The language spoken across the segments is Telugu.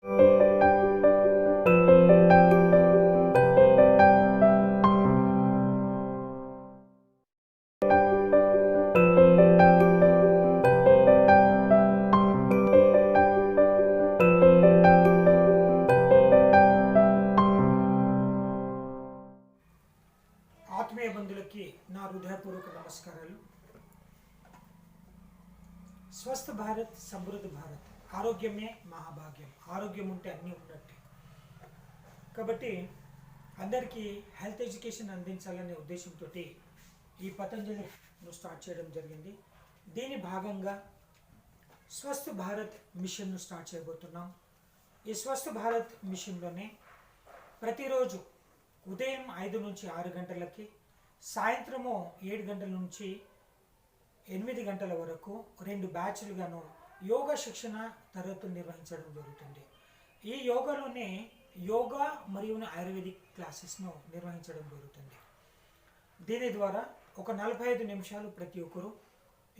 ఆత్మీయ బంధువులకి నా హృదయపూర్వక నమస్కారాలు. స్వస్థ భారత్, సమృద్ధ భారత్. ఆరోగ్యమే మహాభాగ్యం. ఆరోగ్యం ఉంటే అన్నీ ఉన్నట్టే. కాబట్టి అందరికీ హెల్త్ ఎడ్యుకేషన్ అందించాలనే ఉద్దేశంతో ఈ పతంజలిను స్టార్ట్ చేయడం జరిగింది. దీని భాగంగా స్వస్థ భారత్ మిషన్ను స్టార్ట్ చేయబోతున్నాం. ఈ స్వస్థ భారత్ మిషన్లోనే ప్రతిరోజు ఉదయం 5 నుంచి 6 గంటలకి, సాయంత్రము 7 గంటల నుంచి 8 గంటల వరకు 2 బ్యాచ్లుగాను యోగా శిక్షణ తరగతులు నిర్వహించడం జరుగుతుంది. ఈ యోగాలోనే యోగా మరియు ఆయుర్వేదిక్ క్లాసెస్ను నిర్వహించడం జరుగుతుంది. దీని ద్వారా ఒక 45 నిమిషాలు ప్రతి ఒక్కరూ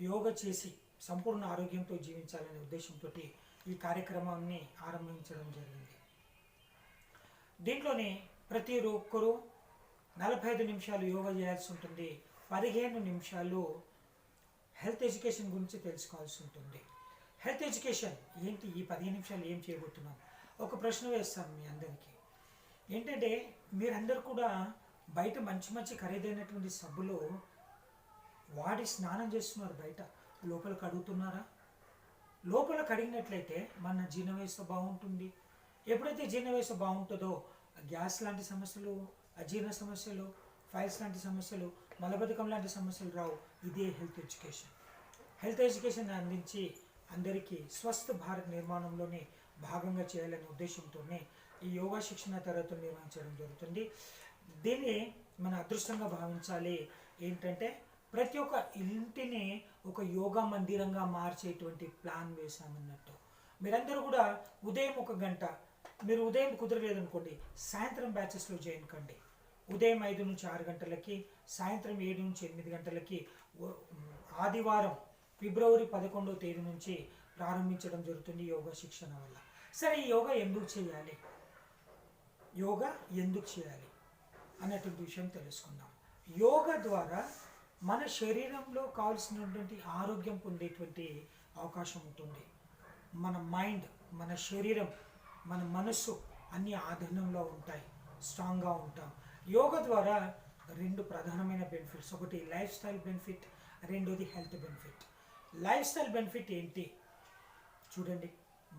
యోగా చేసి సంపూర్ణ ఆరోగ్యంతో జీవించాలనే ఉద్దేశంతో ఈ కార్యక్రమాన్ని ఆరంభించడం జరిగింది. దీంట్లోనే ప్రతి ఒక్కరూ 45 నిమిషాలు యోగా చేయాల్సి ఉంటుంది. 15 నిమిషాలు హెల్త్ ఎడ్యుకేషన్ గురించి తెలుసుకోవాల్సి ఉంటుంది. హెల్త్ ఎడ్యుకేషన్ ఏంటి, ఈ 15 నిమిషాలు ఏం చేయబోతున్నాం? ఒక ప్రశ్న వేస్తాను మీ అందరికీ. ఏంటంటే మీరందరూ కూడా బయట మంచి మంచి ఖరీదైనటువంటి సబ్బులు వాడి స్నానం చేస్తున్నారు. బయట లోపల కడుగుతున్నారా? లోపల కడిగినట్లయితే మన జీర్ణ వ్యవస్థ బాగుంటుంది. ఎప్పుడైతే జీర్ణ వ్యవస్థ బాగుంటుందో గ్యాస్ లాంటి సమస్యలు, అజీర్ణ సమస్యలు, ఫైల్స్ లాంటి సమస్యలు, మలబద్ధకం లాంటి సమస్యలు రావు. ఇదే హెల్త్ ఎడ్యుకేషన్. హెల్త్ ఎడ్యుకేషన్ అందించి అందరికీ స్వస్థ భారత్ నిర్మాణంలోనే భాగంగా చేయాలనే ఉద్దేశంతోనే ఈ యోగా శిక్షణ తరగతులు నిర్వహించడం జరుగుతుంది. దీన్ని మన అదృష్టంగా భావించాలి. ఏంటంటే ప్రతి ఒక్క ఇంటిని ఒక యోగా మందిరంగా మార్చేటువంటి ప్లాన్ వేసామన్నట్టు. మీరందరూ కూడా ఉదయం 1 గంట, మీరు ఉదయం కుదరలేదనుకోండి సాయంత్రం బ్యాచెస్లో జాయిన్ కండి. ఉదయం 5 నుంచి 6 గంటలకి, సాయంత్రం 7 నుంచి 8 గంటలకి ఆదివారం ఫిబ్రవరి 11వ తేదీ నుంచి ప్రారంభించడం జరుగుతుంది యోగా శిక్షణ వల్ల. సరే, ఈ యోగా ఎందుకు చేయాలి, యోగా ఎందుకు చేయాలి అన్నటువంటి విషయం తెలుసుకుందాం. యోగా ద్వారా మన శరీరంలో కావాల్సినటువంటి ఆరోగ్యం పొందేటువంటి అవకాశం ఉంటుంది. మన మైండ్, మన శరీరం, మన మనస్సు అన్ని ఆధీనంలో ఉంటాయి, స్ట్రాంగ్గా ఉంటాం. యోగా ద్వారా 2 ప్రధానమైన బెనిఫిట్స్. ఒకటి లైఫ్ స్టైల్ బెనిఫిట్, రెండోది health benefit. Life style benefit ఏంటి చూడండి,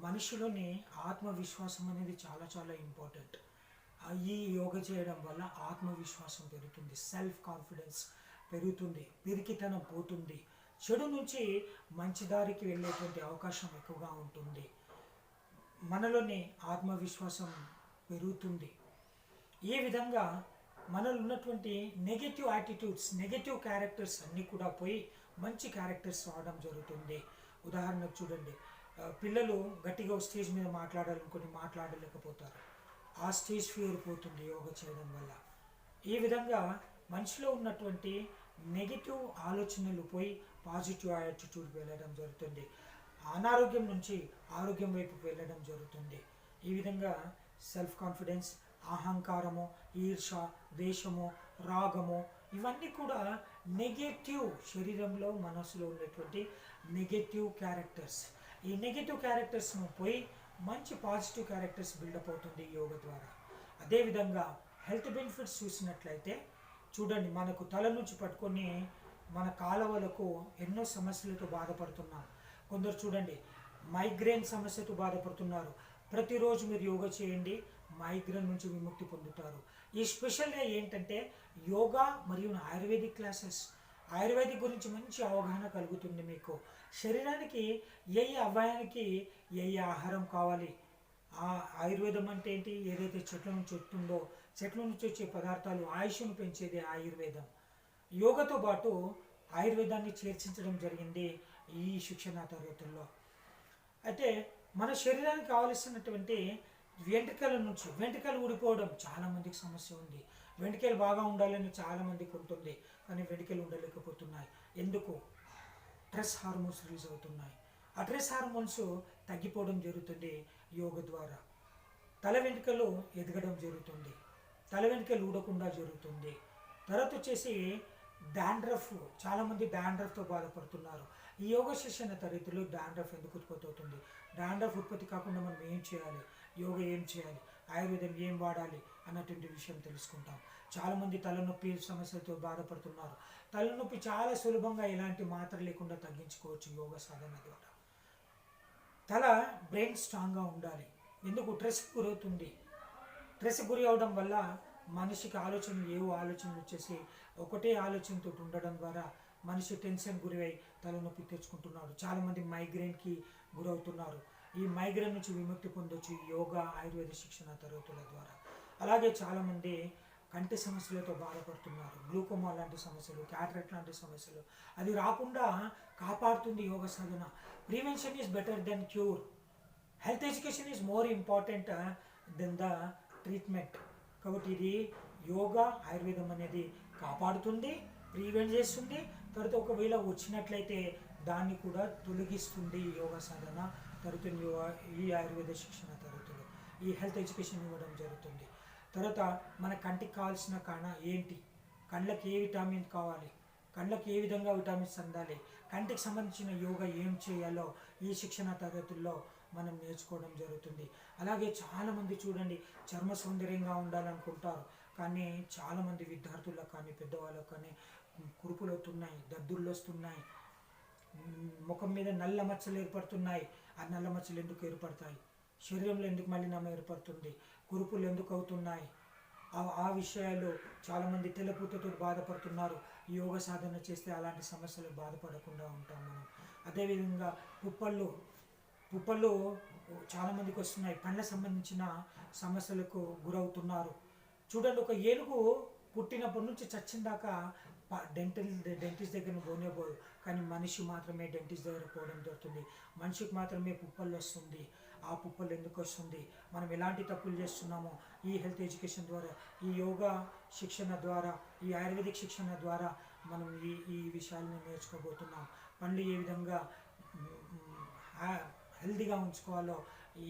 మనిషిలోని ఆత్మవిశ్వాసం అనేది చాలా చాలా ఇంపార్టెంట్. ఈ యోగా చేయడం వల్ల ఆత్మవిశ్వాసం పెరుగుతుంది, సెల్ఫ్ కాన్ఫిడెన్స్ పెరుగుతుంది, పిరికితనం పోతుంది, చెడు నుంచి మంచి దారికి వెళ్ళేటువంటి అవకాశం ఎక్కువగా ఉంటుంది, మనలోని ఆత్మవిశ్వాసం పెరుగుతుంది. ఈ విధంగా మనలో ఉన్నటువంటి నెగటివ్ యాటిట్యూడ్స్, నెగటివ్ క్యారెక్టర్స్ అన్నీ కూడా పోయి మంచి క్యారెక్టర్స్ రావడం జరుగుతుంది. ఉదాహరణకు చూడండి, పిల్లలు గట్టిగా స్టేజ్ మీద మాట్లాడాలనుకొని మాట్లాడలేకపోతారు. ఆ స్టేజ్ ఫియర్ పోతుంది యోగా చేయడం వల్ల. ఈ విధంగా మనిషిలో ఉన్నటువంటి నెగిటివ్ ఆలోచనలు పోయి పాజిటివ్ యాటిట్యూడ్ వెళ్ళడం జరుగుతుంది. అనారోగ్యం నుంచి ఆరోగ్యం వైపు వెళ్ళడం జరుగుతుంది. ఈ విధంగా సెల్ఫ్ కాన్ఫిడెన్స్, అహంకారము, ఈర్ష, ద్వేషము, రాగము ఇవన్నీ కూడా నెగటివ్, శరీరంలో మనసులో ఉన్నటువంటి నెగటివ్ క్యారెక్టర్స్. ఈ నెగటివ్ క్యారెక్టర్స్ను పోయి మంచి పాజిటివ్ క్యారెక్టర్స్ బిల్డప్ అవుతుంది యోగా ద్వారా. అదేవిధంగా హెల్త్ బెనిఫిట్స్ చూసినట్లయితే చూడండి, మనకు తల నుంచి పట్టుకొని మన కాలవలకు ఎన్నో సమస్యలతో బాధపడుతున్నాం. కొందరు చూడండి మైగ్రేన్ సమస్యతో బాధపడుతున్నారు. ప్రతిరోజు మీరు యోగా చేయండి, మైగ్రేన్ నుంచి విముక్తి పొందుతారు. ఈ స్పెషల్గా ఏంటంటే యోగా మరియు ఆయుర్వేదిక్ క్లాసెస్. ఆయుర్వేదిక్ గురించి మంచి అవగాహన కలుగుతుంది మీకు. శరీరానికి ఏ అవయానికి ఏ ఆహారం కావాలి, ఆ ఆయుర్వేదం అంటే ఏంటి, ఏదైతే చెట్ల నుంచి వస్తుందో చెట్ల నుంచి వచ్చే పదార్థాలు ఆయుష్ను పెంచేది ఆయుర్వేదం. యోగాతో పాటు ఆయుర్వేదాన్ని చేర్చించడం జరిగింది ఈ శిక్షణ తరగతుల్లో. అయితే మన శరీరానికి కావలసినటువంటి వెంట్రుకలు ఊడిపోవడం చాలామందికి సమస్య ఉంది. వెంట్రుకలు బాగా ఉండాలని చాలామందికి ఉంటుంది, కానీ వెంట్రుకలు ఉండలేకపోతున్నాయి. ఎందుకు? స్ట్రెస్ హార్మోన్స్ రిలీజ్ అవుతున్నాయి. ఆ స్ట్రెస్ హార్మోన్స్ తగ్గిపోవడం జరుగుతుంది యోగ ద్వారా. తల వెంట్రుకలు ఎదగడం జరుగుతుంది, తల వెంట్రుకలు ఊడకుండా జరుగుతుంది. తర్వాత వచ్చేసి డాండ్రఫ్, చాలామంది డాండ్రఫ్తో బాధపడుతున్నారు. ఈ యోగా శిక్షణ తరగతిలో డాండ్రఫ్ ఎందుకు ఉత్పత్తి అవుతుంది, డాండ్రఫ్ ఉత్పత్తి కాకుండా మనం ఏం చేయాలి, యోగా ఏం చేయాలి, ఆయుర్వేదం ఏం వాడాలి అన్నటువంటి విషయం తెలుసుకుంటాం. చాలామంది తలనొప్పి సమస్యలతో బాధపడుతున్నారు. తలనొప్పి చాలా సులభంగా ఎలాంటి మాత్ర లేకుండా తగ్గించుకోవచ్చు యోగా సాధన ద్వారా. తల బ్రెయిన్ స్ట్రాంగ్గా ఉండాలి. ఎందుకు స్ట్రెస్కి గురవుతుంది, స్ట్రెస్ గురి అవడం వల్ల మనిషికి ఏవో ఆలోచనలు వచ్చేసి ఒకటే ఆలోచనతో ఉండడం ద్వారా మనిషి టెన్షన్ గురై తలనొప్పి తెచ్చుకుంటున్నారు. చాలామంది మైగ్రేన్కి గురవుతున్నారు. ఈ మైగ్రేన్ నుంచి విముక్తి పొందొచ్చు యోగా ఆయుర్వేద శిక్షణ తరగతుల ద్వారా. అలాగే చాలామంది కంటి సమస్యలతో బాధపడుతున్నారు. గ్లూకోమా లాంటి సమస్యలు, క్యాటరాక్ట్ లాంటి సమస్యలు, అది రాకుండా కాపాడుతుంది యోగ సాధన. Prevention is better than cure. Health education is more important than the treatment. కాబట్టి ఇది యోగా ఆయుర్వేదం అనేది కాపాడుతుంది, ప్రివెంట్ చేస్తుంది. తర్వాత ఒకవేళ వచ్చినట్లయితే దాన్ని కూడా తొలగిస్తుంది యోగా సాధన తరగతులు, ఈ ఆయుర్వేద శిక్షణ తరగతులు, ఈ హెల్త్ ఎడ్యుకేషన్ ఇవ్వడం జరుగుతుంది. తర్వాత మన కంటికి కావాల్సిన ఏంటి, కళ్ళకి ఏ విటమిన్ కావాలి, కళ్ళకి ఏ విధంగా విటమిన్స్ అందాలి, కంటికి సంబంధించిన యోగా ఏం చేయాలో ఈ శిక్షణ తరగతుల్లో మనం నేర్చుకోవడం జరుగుతుంది. అలాగే చాలామంది చూడండి చర్మ సౌందర్యంగా ఉండాలనుకుంటారు, కానీ చాలామంది విద్యార్థులకు కానీ పెద్దవాళ్ళకు కానీ కురుపులు అవుతున్నాయి, దద్దుర్లు వస్తున్నాయి, ముఖం మీద నల్ల మచ్చలు ఏర్పడుతున్నాయి. ఆ నల్ల మచ్చలు ఎందుకు ఏర్పడతాయి, శరీరంలో ఎందుకు మలినం ఏర్పడుతుంది, కురుపులు ఎందుకు అవుతున్నాయి, ఆ విషయాలు చాలామంది తెల్లపూతతో బాధపడుతున్నారు. యోగ సాధన చేస్తే అలాంటి సమస్యలు బాధపడకుండా ఉంటాం మనం. అదేవిధంగా పుప్పళ్ళు చాలామందికి వస్తున్నాయి, పండ్ల సంబంధించిన సమస్యలకు గురవుతున్నారు. చూడండి, ఒక ఏనుగు పుట్టినప్పటి నుంచి చచ్చిందాకా డెంటిస్ట్ దగ్గర పోనేపోదు, కానీ మనిషి మాత్రమే డెంటిస్ట్ దగ్గర పోవడం జరుగుతుంది. మనిషికి మాత్రమే పుప్పళ్ళు వస్తుంది. ఆ పుప్పలు ఎందుకు వస్తుంది, మనం ఎలాంటి తప్పులు చేస్తున్నామో ఈ హెల్త్ ఎడ్యుకేషన్ ద్వారా, ఈ యోగా శిక్షణ ద్వారా, ఈ ఆయుర్వేదిక్ శిక్షణ ద్వారా మనం ఈ విషయాలను నేర్చుకోబోతున్నాం. పండ్లు ఏ విధంగా హెల్తీగా ఉంచుకోవాలో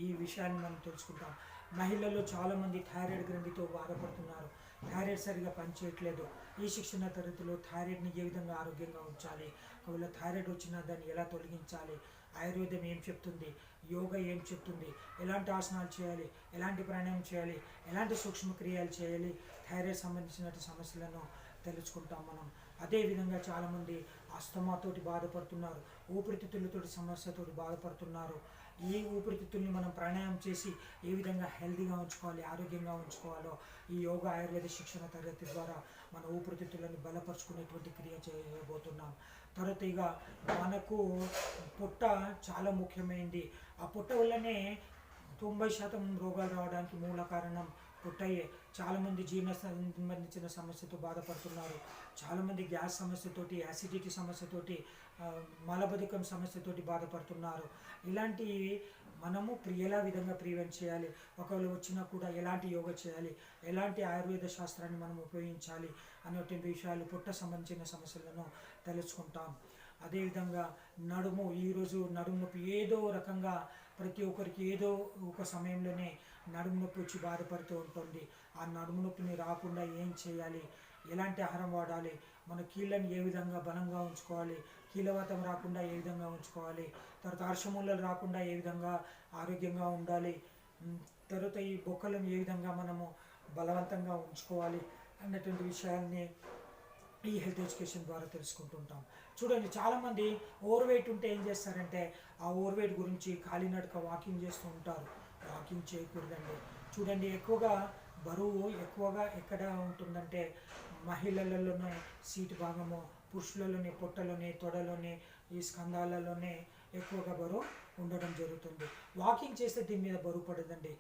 ఈ విషయాన్ని మనం తెలుసుకుంటాం. మహిళల్లో చాలామంది థైరాయిడ్ గ్రంథితో బాధపడుతున్నారు, థైరాయిడ్ సరిగా పనిచేయట్లేదు. ఈ శిక్షణ తరగతిలో థైరాయిడ్ని ఏ విధంగా ఆరోగ్యంగా ఉంచాలి, ఒకవేళ థైరాయిడ్ వచ్చినా దాన్ని ఎలా తొలగించాలి, ఆయుర్వేదం ఏం చెప్తుంది, యోగా ఏం చెప్తుంది, ఎలాంటి ఆసనాలు చేయాలి, ఎలాంటి ప్రాణాయామం చేయాలి, ఎలాంటి సూక్ష్మక్రియాలు చేయాలి, థైరాయిడ్ సంబంధించిన సమస్యలను తెలుసుకుంటాం మనం. అదేవిధంగా చాలామంది ఆస్తమాతోటి బాధపడుతున్నారు, ఊపిరితిత్తులతో సమస్యతో బాధపడుతున్నారు. ఈ ఊపిరితిత్తుల్ని మనం ప్రాణాయామం చేసి ఏ విధంగా హెల్తీగా ఉంచుకోవాలి, ఆరోగ్యంగా ఉంచుకోవాలో ఈ యోగా ఆయుర్వేద శిక్షణ తరగతి ద్వారా మన ఊపిరితిత్తులను బలపరుచుకునేటువంటి క్రియ చేయబోతున్నాం. తర్వాత ఇక మనకు పొట్ట చాలా ముఖ్యమైనది. ఆ పొట్ట వల్లనే 90% రోగాలు రావడానికి మూల కారణం పొట్టయే. చాలామంది జీర్ణ సంబంధించిన సమస్యతో బాధపడుతున్నారు, చాలామంది గ్యాస్ సమస్యతోటి, యాసిడిటీ సమస్యతోటి, మలబద్ధకం సమస్యతోటి బాధపడుతున్నారు. ఇలాంటి మనము ఎలా విధంగా ప్రివెంట్ చేయాలి, ఒకవేళ వచ్చినా కూడా ఎలాంటి యోగా చేయాలి, ఎలాంటి ఆయుర్వేద శాస్త్రాన్ని మనం ఉపయోగించాలి అనేటువంటి విషయాలు, పొట్ట సంబంధించిన సమస్యలను తెలుసుకుంటాం. అదేవిధంగా ఈరోజు నడుము నొప్పి ఏదో రకంగా ప్రతి ఒక్కరికి ఏదో ఒక సమయంలోనే నడుము నొప్పి వచ్చి బాధపడుతూ ఉంటుంది. ఆ నడుము నొప్పిని రాకుండా ఏం చేయాలి, ఎలాంటి ఆహారం వాడాలి, మన కీళ్ళని ఏ విధంగా బలంగా ఉంచుకోవాలి, కీలవాతం రాకుండా ఏ విధంగా ఉంచుకోవాలి, తర్వాత అర్షమూలలు రాకుండా ఏ విధంగా ఆరోగ్యంగా ఉండాలి, తర్వాత ఈ బొక్కలను ఏ విధంగా మనము బలవంతంగా ఉంచుకోవాలి అన్నటువంటి విషయాల్ని ఈ హెల్త్ ఎడ్యుకేషన్ ద్వారా తెలుసుకుంటుంటాం. చూడండి, చాలామంది ఓవర్ వెయిట్ ఉంటే ఏం చేస్తారంటే ఆ ఓవర్ వెయిట్ గురించి కాలినడక వాకింగ్ చేస్తూ ఉంటారు. వాకింగ్ చేయకూడదండి. చూడండి, బరువు ఎక్కువగా ఎక్కడ ఉంటుందంటే మహిళలలోనే సీటు భాగము, పురుషులలోనే పొట్టలోనే, తొడలోనే, ఈ స్కంధాలలోనే ఎక్కువగా బరువు ఉండడం జరుగుతుంది. వాకింగ్ చేస్తే దీని మీద బరువు పడదండి.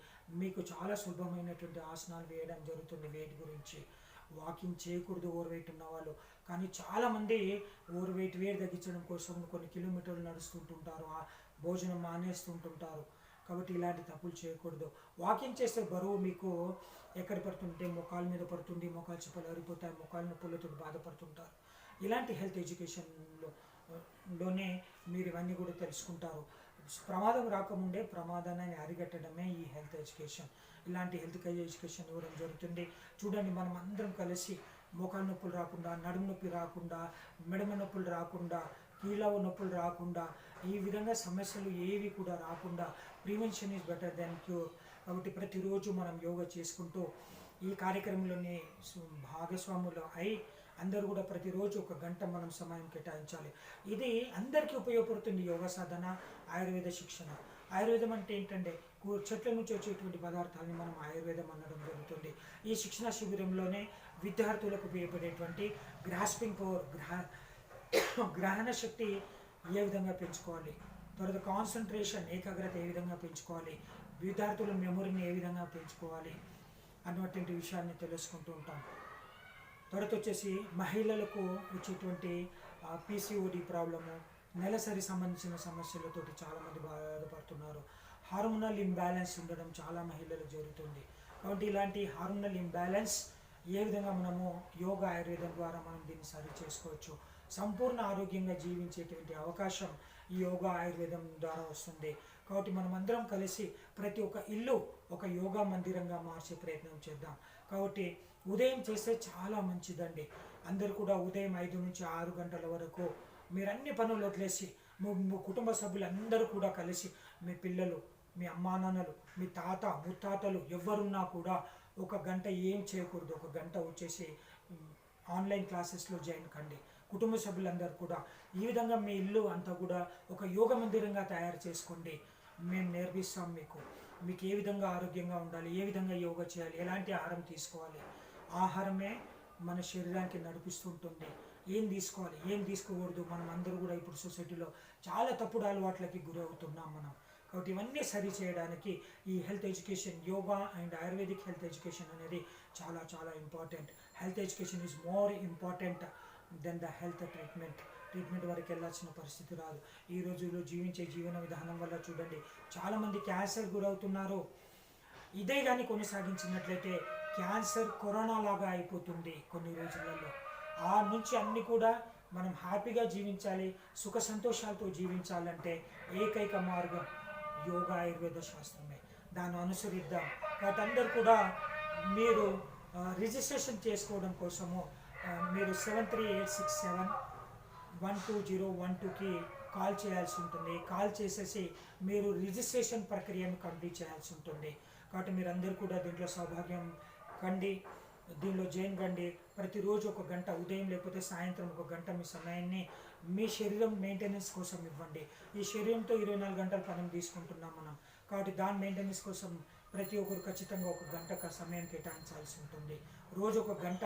మీకు చాలా సులభమైనటువంటి ఆసనాలు వేయడం జరుగుతుంది వెయిట్ గురించి. వాకింగ్ చేయకూడదు ఓవర్ వెయిట్ ఉన్న వాళ్ళు, కానీ చాలామంది ఓవర్ వెయిట్ తగ్గించడం కోసం కొన్ని కిలోమీటర్లు నడుస్తుంటుంటారు, భోజనం మానేస్తుంటుంటారు. కాబట్టి ఇలాంటి తప్పులు చేయకూడదు. వాకింగ్ చేస్తే బరువు మీకు ఎక్కడ పడుతుంటే మొఖాల మీద పడుతుంది, మొఖాలు చిప్పలు అరిపోతాయి, మొఖాల నొప్పులతో బాధపడుతుంటారు. ఇలాంటి హెల్త్ ఎడ్యుకేషన్లోనే మీరు ఇవన్నీ కూడా తెలుసుకుంటారు. ప్రమాదం రాకముందే ప్రమాదాన్ని అరికట్టడమే ఈ హెల్త్ ఎడ్యుకేషన్. ఇలాంటి హెల్త్ ఎడ్యుకేషన్ ఇవ్వడం జరుగుతుంది. చూడండి, మనం అందరం కలిసి మోకాలు నొప్పులు రాకుండా, నడుము నొప్పి రాకుండా, మెడమ నొప్పులు రాకుండా, కీళ్ళ నొప్పులు రాకుండా, ఈ విధంగా సమస్యలు ఏవి కూడా రాకుండా prevention is better than cure. కాబట్టి ప్రతిరోజు మనం యోగా చేసుకుంటూ ఈ కార్యక్రమంలోని భాగస్వాములు అయి అందరూ కూడా ప్రతిరోజు 1 గంట మనం సమయం కేటాయించాలి. ఇది అందరికీ ఉపయోగపడుతుంది. యోగా సాధన, ఆయుర్వేద శిక్షణ. ఆయుర్వేదం అంటే ఏంటంటే చెట్ల నుంచి వచ్చేటువంటి పదార్థాలని మనం ఆయుర్వేదం అనడం జరుగుతుంది. ఈ శిక్షణ శిబిరంలోనే విద్యార్థులకు ఉపయోగపడేటువంటి గ్రాస్పింగ్ పవర్, గ్రహణ శక్తి ఏ విధంగా పెంచుకోవాలి, తర్వాత కాన్సన్ట్రేషన్, ఏకాగ్రత ఏ విధంగా పెంచుకోవాలి, విద్యార్థుల మెమొరీని ఏ విధంగా పెంచుకోవాలి అన్నటువంటి విషయాన్ని తెలుసుకుంటూ ఉంటాం. తర్వాత వచ్చేసి మహిళలకు వచ్చేటువంటి పీసీఓడి ప్రాబ్లము, నెలసరి సంబంధించిన సమస్యలతోటి చాలామంది బాధపడుతున్నారు. హార్మోనల్ ఇంబ్యాలెన్స్ ఉండడం చాలా మహిళలకు జరుగుతుంది. కాబట్టి ఇలాంటి హార్మోనల్ ఇంబ్యాలెన్స్ ఏ విధంగా మనము యోగా ఆయుర్వేదం ద్వారా మనం దీన్ని సరి చేసుకోవచ్చు. సంపూర్ణ ఆరోగ్యంగా జీవించేటువంటి అవకాశం ఈ యోగా ఆయుర్వేదం ద్వారా వస్తుంది. కాబట్టి మనం అందరం కలిసి ప్రతి ఒక్క ఇల్లు ఒక యోగా మందిరంగా మార్చే ప్రయత్నం చేద్దాం. కాబట్టి ఉదయం చేస్తే చాలా మంచిదండి. అందరూ కూడా ఉదయం 5 నుంచి 6 గంటల వరకు మీరు అన్ని పనులు వదిలేసి మీ కుటుంబ సభ్యులందరూ కూడా కలిసి, మీ పిల్లలు, మీ అమ్మా నాన్నలు, మీ తాత ముత్తాతలు ఎవరున్నా కూడా 1 గంట ఏం చేయకూడదు. 1 గంట వచ్చేసి ఆన్లైన్ క్లాసెస్లో జాయిన్ కండి. కుటుంబ సభ్యులందరూ కూడా ఈ విధంగా మీ ఇల్లు అంతా కూడా ఒక యోగ మందిరంగా తయారు చేసుకోండి. మేము నేర్పిస్తాం మీకు ఏ విధంగా ఆరోగ్యంగా ఉండాలి, ఏ విధంగా యోగా చేయాలి, ఎలాంటి ఆహారం తీసుకోవాలి. ఆహారమే మన శరీరానికి నడిపిస్తుంటుంది. ఏం తీసుకోవాలి, ఏం తీసుకోకూడదు, మనం అందరూ కూడా ఇప్పుడు సొసైటీలో చాలా తప్పుడు అలవాట్లకి గురవుతున్నాం మనం. కాబట్టి ఇవన్నీ సరి చేయడానికి ఈ health education, yoga and ayurvedic health education అనేది చాలా చాలా important. Health education is more important than the health treatment వరకు వెళ్ళాల్సిన పరిస్థితి రాదు. ఈ రోజుల్లో జీవించే జీవన విధానం వల్ల చూడండి చాలామంది క్యాన్సర్ గురవుతున్నారు. ఇదే కానీ కొనసాగించినట్లయితే క్యాన్సర్ కరోనా లాగా అయిపోతుంది కొన్ని రోజులలో. ఆ నుంచి అన్నీ కూడా మనం హ్యాపీగా జీవించాలి, సుఖ సంతోషాలతో జీవించాలంటే ఏకైక మార్గం యోగా ఆయుర్వేద శాస్త్రమే. దాన్ని అనుసరిద్దాం. కాబట్టి అందరూ కూడా మీరు రిజిస్ట్రేషన్ చేసుకోవడం కోసము మీరు 7386712012కి కాల్ చేయాల్సి ఉంటుంది. కాల్ చేసేసి మీరు రిజిస్ట్రేషన్ ప్రక్రియను కంప్లీట్ చేయాల్సి ఉంటుంది. కాబట్టి మీరు అందరూ కూడా దీంట్లో సౌభాగ్యం కండి, దీనిలో జాయిన్ కండి. ప్రతిరోజు 1 గంట ఉదయం లేకపోతే సాయంత్రం 1 గంట మీ సమయాన్ని మీ శరీరం మెయింటెనెన్స్ కోసం ఇవ్వండి. ఈ శరీరంతో 24 గంటలు పని తీసుకుంటున్నాం మనం. కాబట్టి దాని మెయింటెనెన్స్ కోసం ప్రతి ఒక్కరు ఖచ్చితంగా 1 గంట సమయం కేటాయించాల్సి ఉంటుంది. రోజు 1 గంట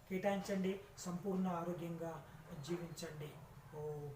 కేటాయించండి, సంపూర్ణ ఆరోగ్యంగా జీవించండి. ఓం.